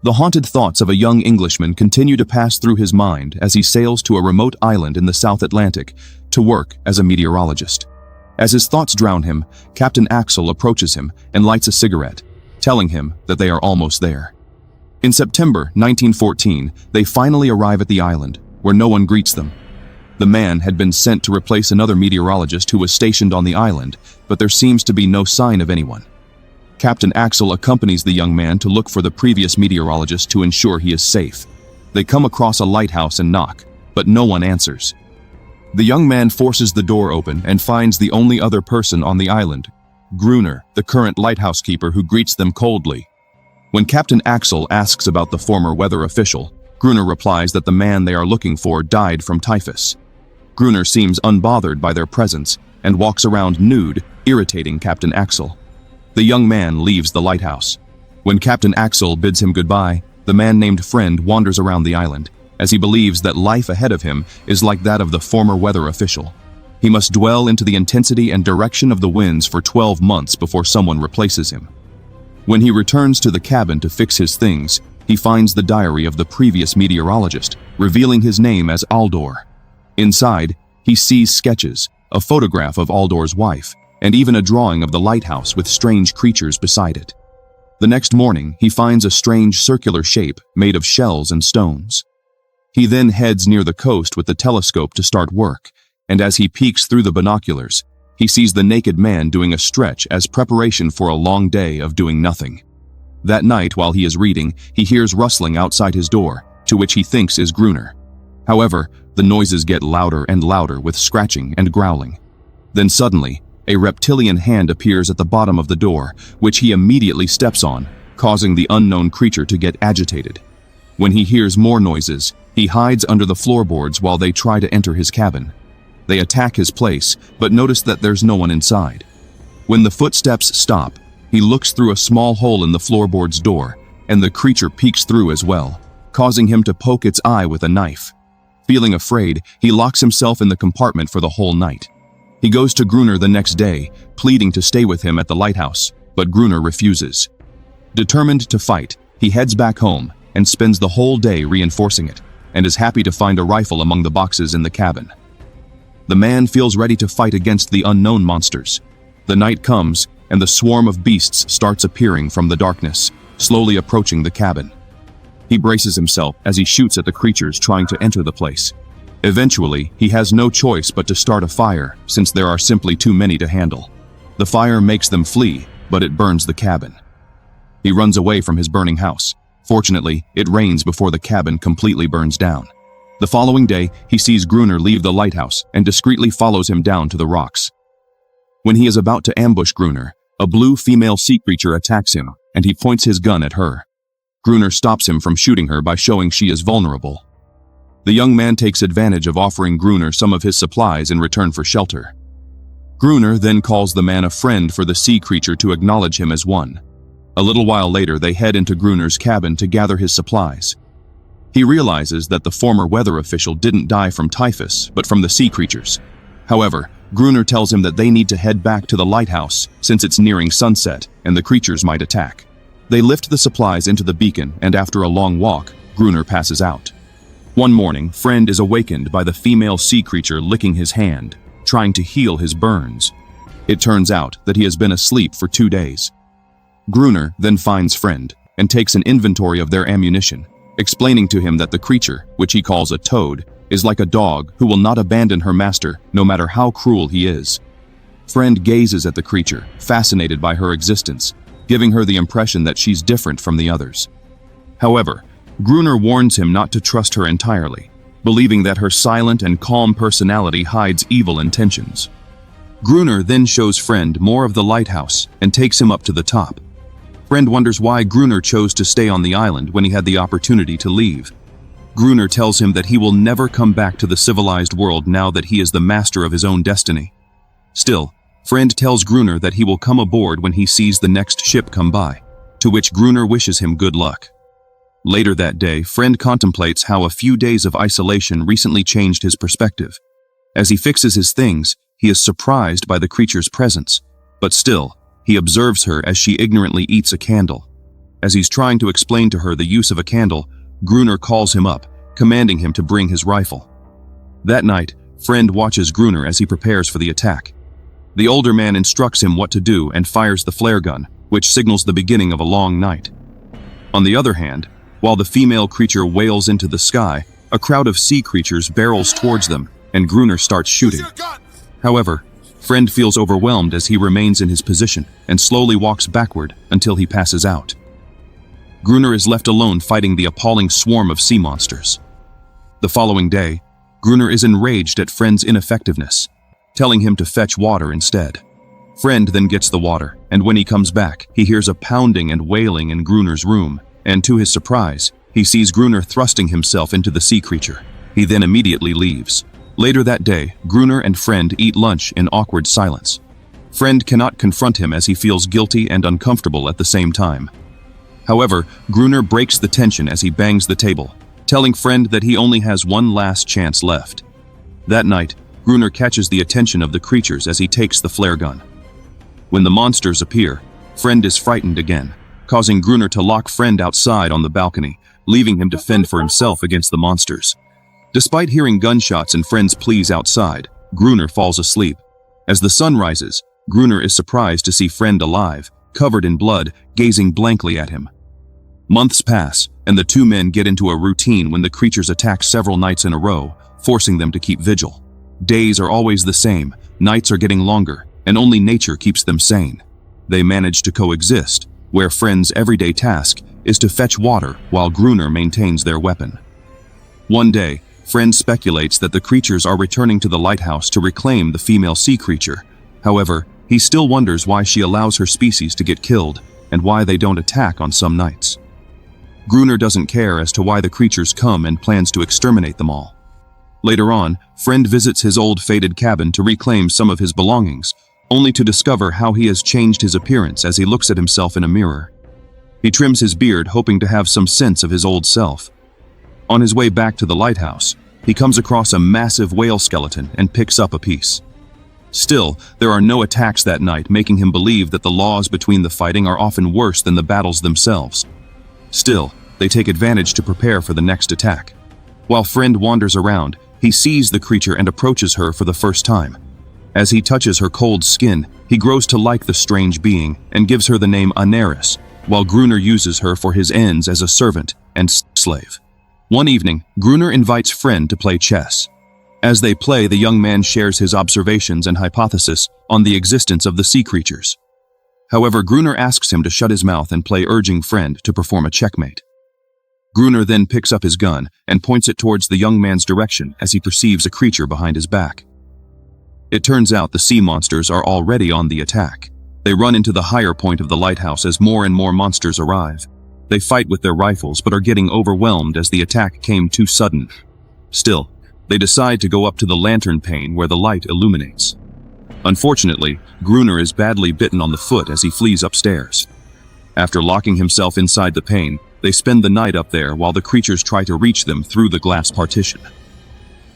The haunted thoughts of a young Englishman continue to pass through his mind as he sails to a remote island in the South Atlantic to work as a meteorologist. As his thoughts drown him, Captain Axel approaches him and lights a cigarette, telling him that they are almost there. In September 1914, they finally arrive at the island, where no one greets them. The man had been sent to replace another meteorologist who was stationed on the island, but there seems to be no sign of anyone. Captain Axel accompanies the young man to look for the previous meteorologist to ensure he is safe. They come across a lighthouse and knock, but no one answers. The young man forces the door open and finds the only other person on the island, Gruner, the current lighthouse keeper, who greets them coldly. When Captain Axel asks about the former weather official, Gruner replies that the man they are looking for died from typhus. Gruner seems unbothered by their presence and walks around nude, irritating Captain Axel. The young man leaves the lighthouse. When Captain Axel bids him goodbye, the man named Friend wanders around the island, as he believes that life ahead of him is like that of the former weather official. He must dwell into the intensity and direction of the winds for 12 months before someone replaces him. When he returns to the cabin to fix his things, he finds the diary of the previous meteorologist, revealing his name as Aldor. Inside, he sees sketches, a photograph of Aldor's wife, and even a drawing of the lighthouse with strange creatures beside it. The next morning, he finds a strange circular shape made of shells and stones. He then heads near the coast with the telescope to start work, and as he peeks through the binoculars, he sees the naked man doing a stretch as preparation for a long day of doing nothing. That night, while he is reading, he hears rustling outside his door, to which he thinks is Gruner. However, the noises get louder and louder with scratching and growling. Then suddenly, a reptilian hand appears at the bottom of the door, which he immediately steps on, causing the unknown creature to get agitated. When he hears more noises, he hides under the floorboards while they try to enter his cabin. They attack his place, but notice that there's no one inside. When the footsteps stop, he looks through a small hole in the floorboard's door, and the creature peeks through as well, causing him to poke its eye with a knife. Feeling afraid, he locks himself in the compartment for the whole night. He goes to Gruner the next day, pleading to stay with him at the lighthouse, but Gruner refuses. Determined to fight, he heads back home and spends the whole day reinforcing it, and is happy to find a rifle among the boxes in the cabin. The man feels ready to fight against the unknown monsters. The night comes, and the swarm of beasts starts appearing from the darkness, slowly approaching the cabin. He braces himself as he shoots at the creatures trying to enter the place. Eventually, he has no choice but to start a fire, since there are simply too many to handle. The fire makes them flee, but it burns the cabin. He runs away from his burning house. Fortunately, it rains before the cabin completely burns down. The following day, he sees Gruner leave the lighthouse and discreetly follows him down to the rocks. When he is about to ambush Gruner, a blue female sea creature attacks him, and he points his gun at her. Gruner stops him from shooting her by showing she is vulnerable. The young man takes advantage of offering Gruner some of his supplies in return for shelter. Gruner then calls the man a friend for the sea creature to acknowledge him as one. A little while later, they head into Gruner's cabin to gather his supplies. He realizes that the former weather official didn't die from typhus, but from the sea creatures. However, Gruner tells him that they need to head back to the lighthouse since it's nearing sunset and the creatures might attack. They lift the supplies into the beacon, and after a long walk, Gruner passes out. One morning, Friend is awakened by the female sea creature licking his hand, trying to heal his burns. It turns out that he has been asleep for 2 days. Gruner then finds Friend and takes an inventory of their ammunition, explaining to him that the creature, which he calls a toad, is like a dog who will not abandon her master no matter how cruel he is. Friend gazes at the creature, fascinated by her existence, giving her the impression that she's different from the others. However, Gruner warns him not to trust her entirely, believing that her silent and calm personality hides evil intentions. Gruner then shows Friend more of the lighthouse and takes him up to the top. Friend wonders why Gruner chose to stay on the island when he had the opportunity to leave. Gruner tells him that he will never come back to the civilized world now that he is the master of his own destiny. Still, Friend tells Gruner that he will come aboard when he sees the next ship come by, to which Gruner wishes him good luck. Later that day, Friend contemplates how a few days of isolation recently changed his perspective. As he fixes his things, he is surprised by the creature's presence, but still, he observes her as she ignorantly eats a candle. As he's trying to explain to her the use of a candle, Gruner calls him up, commanding him to bring his rifle. That night, Friend watches Gruner as he prepares for the attack. The older man instructs him what to do and fires the flare gun, which signals the beginning of a long night. On the other hand, while the female creature wails into the sky, a crowd of sea creatures barrels towards them, and Gruner starts shooting. However, Friend feels overwhelmed as he remains in his position and slowly walks backward until he passes out. Gruner is left alone fighting the appalling swarm of sea monsters. The following day, Gruner is enraged at Friend's ineffectiveness, telling him to fetch water instead. Friend then gets the water, and when he comes back, he hears a pounding and wailing in Gruner's room, and to his surprise, he sees Gruner thrusting himself into the sea creature. He then immediately leaves. Later that day, Gruner and Friend eat lunch in awkward silence. Friend cannot confront him as he feels guilty and uncomfortable at the same time. However, Gruner breaks the tension as he bangs the table, telling Friend that he only has one last chance left. That night, Gruner catches the attention of the creatures as he takes the flare gun. When the monsters appear, Friend is frightened again, causing Gruner to lock Friend outside on the balcony, leaving him to fend for himself against the monsters. Despite hearing gunshots and Friend's pleas outside, Gruner falls asleep. As the sun rises, Gruner is surprised to see Friend alive, covered in blood, gazing blankly at him. Months pass, and the two men get into a routine when the creatures attack several nights in a row, forcing them to keep vigil. Days are always the same, nights are getting longer, and only nature keeps them sane. They manage to coexist, where Friend's everyday task is to fetch water while Gruner maintains their weapon. One day, Friend speculates that the creatures are returning to the lighthouse to reclaim the female sea creature. However, he still wonders why she allows her species to get killed and why they don't attack on some nights. Gruner doesn't care as to why the creatures come and plans to exterminate them all. Later on, Friend visits his old faded cabin to reclaim some of his belongings, only to discover how he has changed his appearance as he looks at himself in a mirror. He trims his beard, hoping to have some sense of his old self. On his way back to the lighthouse, he comes across a massive whale skeleton and picks up a piece. Still, there are no attacks that night, making him believe that the laws between the fighting are often worse than the battles themselves. Still, they take advantage to prepare for the next attack. While Friend wanders around, he sees the creature and approaches her for the first time. As he touches her cold skin, he grows to like the strange being and gives her the name Anaris, while Gruner uses her for his ends as a servant and slave. One evening, Gruner invites Friend to play chess. As they play, the young man shares his observations and hypothesis on the existence of the sea creatures. However, Gruner asks him to shut his mouth and play, urging Friend to perform a checkmate. Gruner then picks up his gun and points it towards the young man's direction as he perceives a creature behind his back. It turns out the sea monsters are already on the attack. They run into the higher point of the lighthouse as more and more monsters arrive. They fight with their rifles but are getting overwhelmed as the attack came too sudden. Still, they decide to go up to the lantern pane where the light illuminates. Unfortunately, Gruner is badly bitten on the foot as he flees upstairs. After locking himself inside the pane, they spend the night up there while the creatures try to reach them through the glass partition.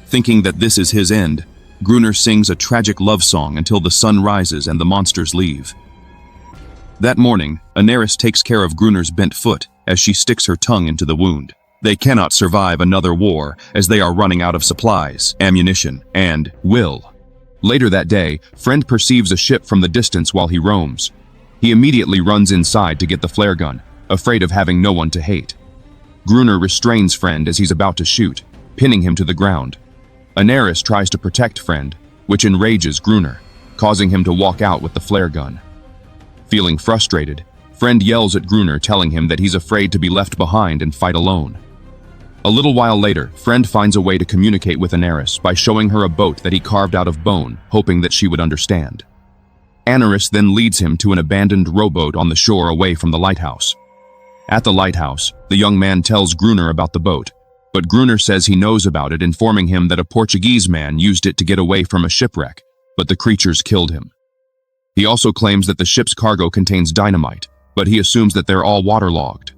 Thinking that this is his end, Gruner sings a tragic love song until the sun rises and the monsters leave. That morning, Anaris takes care of Gruner's bent foot as she sticks her tongue into the wound. They cannot survive another war as they are running out of supplies, ammunition, and will. Later that day, Friend perceives a ship from the distance while he roams. He immediately runs inside to get the flare gun, afraid of having no one to hate. Gruner restrains Friend as he's about to shoot, pinning him to the ground. Anaris tries to protect Friend, which enrages Gruner, causing him to walk out with the flare gun. Feeling frustrated, Friend yells at Gruner, telling him that he's afraid to be left behind and fight alone. A little while later, Friend finds a way to communicate with Anaris by showing her a boat that he carved out of bone, hoping that she would understand. Anaris then leads him to an abandoned rowboat on the shore away from the lighthouse. At the lighthouse, the young man tells Gruner about the boat, but Gruner says he knows about it, informing him that a Portuguese man used it to get away from a shipwreck, but the creatures killed him. He also claims that the ship's cargo contains dynamite, but he assumes that they're all waterlogged.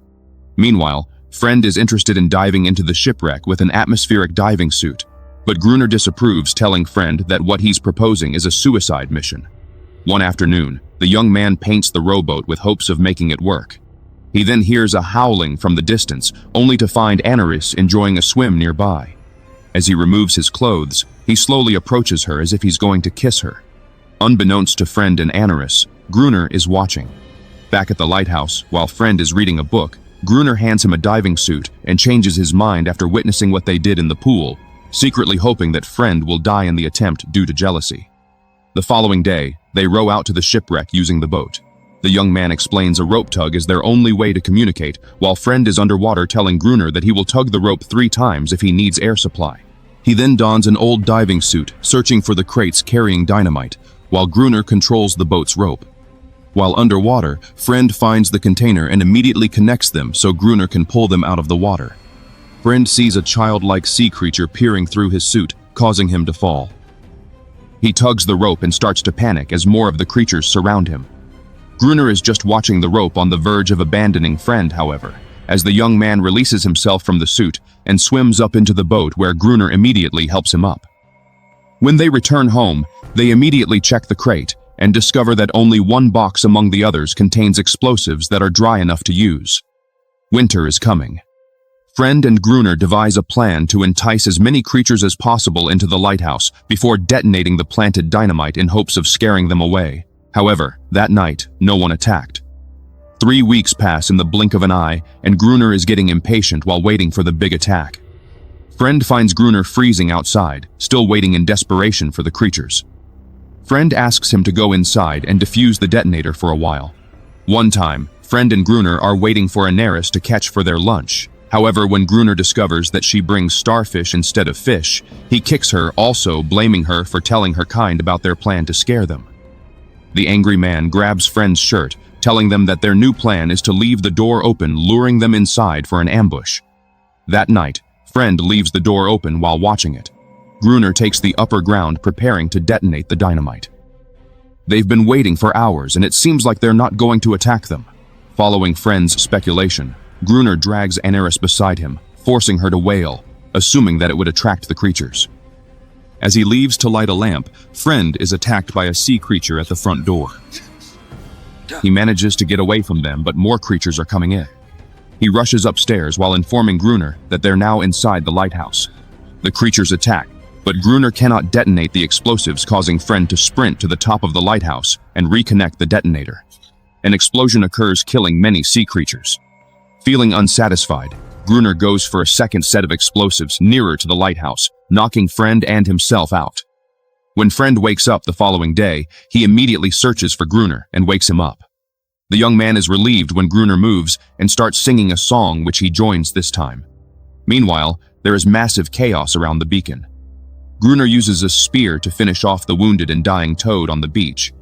Meanwhile, Friend is interested in diving into the shipwreck with an atmospheric diving suit, but Gruner disapproves, telling Friend that what he's proposing is a suicide mission. One afternoon, the young man paints the rowboat with hopes of making it work. He then hears a howling from the distance, only to find Anaris enjoying a swim nearby. As he removes his clothes, he slowly approaches her as if he's going to kiss her. Unbeknownst to Friend and Anaris, Gruner is watching. Back at the lighthouse, while Friend is reading a book, Gruner hands him a diving suit and changes his mind after witnessing what they did in the pool, secretly hoping that Friend will die in the attempt due to jealousy. The following day, they row out to the shipwreck using the boat. The young man explains a rope tug is their only way to communicate, while Friend is underwater telling Gruner that he will tug the rope 3 times if he needs air supply. He then dons an old diving suit, searching for the crates carrying dynamite, while Gruner controls the boat's rope. While underwater, Friend finds the container and immediately connects them so Gruner can pull them out of the water. Friend sees a childlike sea creature peering through his suit, causing him to fall. He tugs the rope and starts to panic as more of the creatures surround him. Gruner is just watching the rope on the verge of abandoning Friend, however, as the young man releases himself from the suit and swims up into the boat where Gruner immediately helps him up. When they return home, they immediately check the crate and discover that only one box among the others contains explosives that are dry enough to use. Winter is coming. Friend and Gruner devise a plan to entice as many creatures as possible into the lighthouse before detonating the planted dynamite in hopes of scaring them away. However, that night, no one attacked. 3 weeks pass in the blink of an eye, and Gruner is getting impatient while waiting for the big attack. Friend finds Gruner freezing outside, still waiting in desperation for the creatures. Friend asks him to go inside and defuse the detonator for a while. One time, Friend and Gruner are waiting for Anaris to catch for their lunch. However, when Gruner discovers that she brings starfish instead of fish, he kicks her, also blaming her for telling her kind about their plan to scare them. The angry man grabs Friend's shirt, telling them that their new plan is to leave the door open, luring them inside for an ambush. That night, Friend leaves the door open while watching it. Gruner takes the upper ground, preparing to detonate the dynamite. They've been waiting for hours, and it seems like they're not going to attack them. Following Friend's speculation, Gruner drags Anaris beside him, forcing her to wail, assuming that it would attract the creatures. As he leaves to light a lamp, Friend is attacked by a sea creature at the front door. He manages to get away from them, but more creatures are coming in. He rushes upstairs while informing Gruner that they're now inside the lighthouse. The creatures attack, but Gruner cannot detonate the explosives, causing Friend to sprint to the top of the lighthouse and reconnect the detonator. An explosion occurs, killing many sea creatures. Feeling unsatisfied, Gruner goes for a second set of explosives nearer to the lighthouse, knocking Friend and himself out. When Friend wakes up the following day, he immediately searches for Gruner and wakes him up. The young man is relieved when Gruner moves and starts singing a song, which he joins this time. Meanwhile, there is massive chaos around the beacon. Gruner uses a spear to finish off the wounded and dying toad on the beach.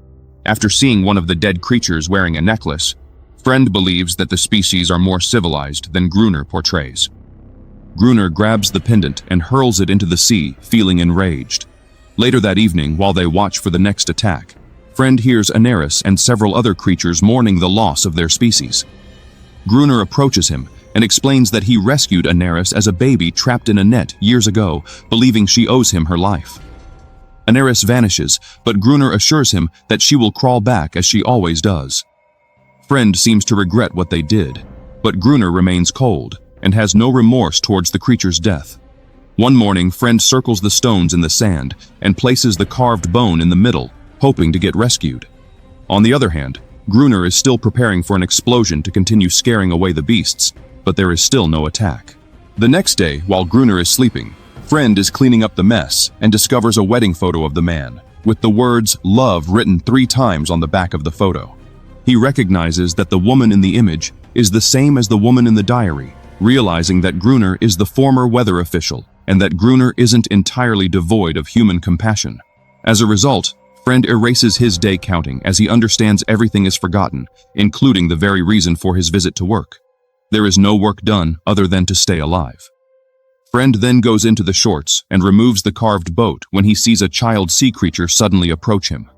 After seeing one of the dead creatures wearing a necklace, Friend believes that the species are more civilized than Gruner portrays. Gruner grabs the pendant and hurls it into the sea, feeling enraged. Later that evening, while they watch for the next attack, Friend hears Anaris and several other creatures mourning the loss of their species. Gruner approaches him and explains that he rescued Anaris as a baby trapped in a net years ago, believing she owes him her life. Anaris vanishes, but Gruner assures him that she will crawl back as she always does. Friend seems to regret what they did, but Gruner remains cold and has no remorse towards the creature's death. One morning, Friend circles the stones in the sand and places the carved bone in the middle, hoping to get rescued. On the other hand, Gruner is still preparing for an explosion to continue scaring away the beasts, but there is still no attack. The next day, while Gruner is sleeping, Friend is cleaning up the mess and discovers a wedding photo of the man, with the words "Love" written 3 times on the back of the photo. He recognizes that the woman in the image is the same as the woman in the diary, realizing that Gruner is the former weather official and that Gruner isn't entirely devoid of human compassion. As a result, Friend erases his day counting as he understands everything is forgotten, including the very reason for his visit to work. There is no work done other than to stay alive. Friend then goes into the shorts and removes the carved boat when he sees a child sea creature suddenly approach him.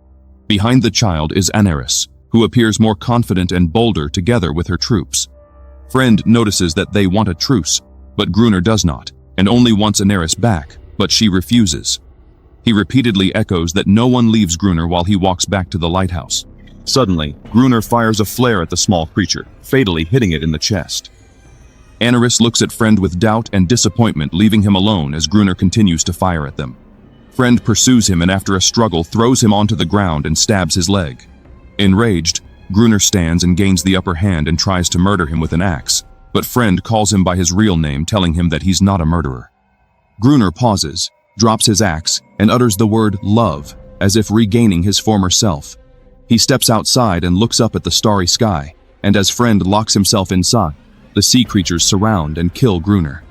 Behind the child is Anaris, who appears more confident and bolder together with her troops. Friend notices that they want a truce, but Gruner does not, and only wants Anaris back, but she refuses. He repeatedly echoes that no one leaves Gruner while he walks back to the lighthouse. Suddenly, Gruner fires a flare at the small creature, fatally hitting it in the chest. Anaris looks at Friend with doubt and disappointment, leaving him alone as Gruner continues to fire at them. Friend pursues him and after a struggle throws him onto the ground and stabs his leg. Enraged, Gruner stands and gains the upper hand and tries to murder him with an axe, but Friend calls him by his real name, telling him that he's not a murderer. Gruner pauses, drops his axe, and utters the word love, as if regaining his former self. He steps outside and looks up at the starry sky, and as Friend locks himself inside, the sea creatures surround and kill Gruner.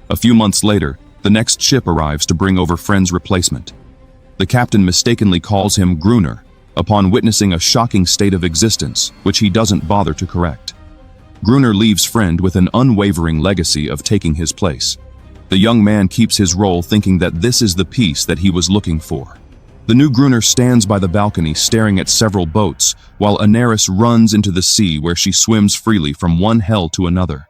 A few months later, the next ship arrives to bring over Friend's replacement. The captain mistakenly calls him Gruner, upon witnessing a shocking state of existence, which he doesn't bother to correct. Gruner leaves Friend with an unwavering legacy of taking his place. The young man keeps his role, thinking that this is the peace that he was looking for. The new Gruner stands by the balcony staring at several boats, while Anaris runs into the sea where she swims freely from one hell to another.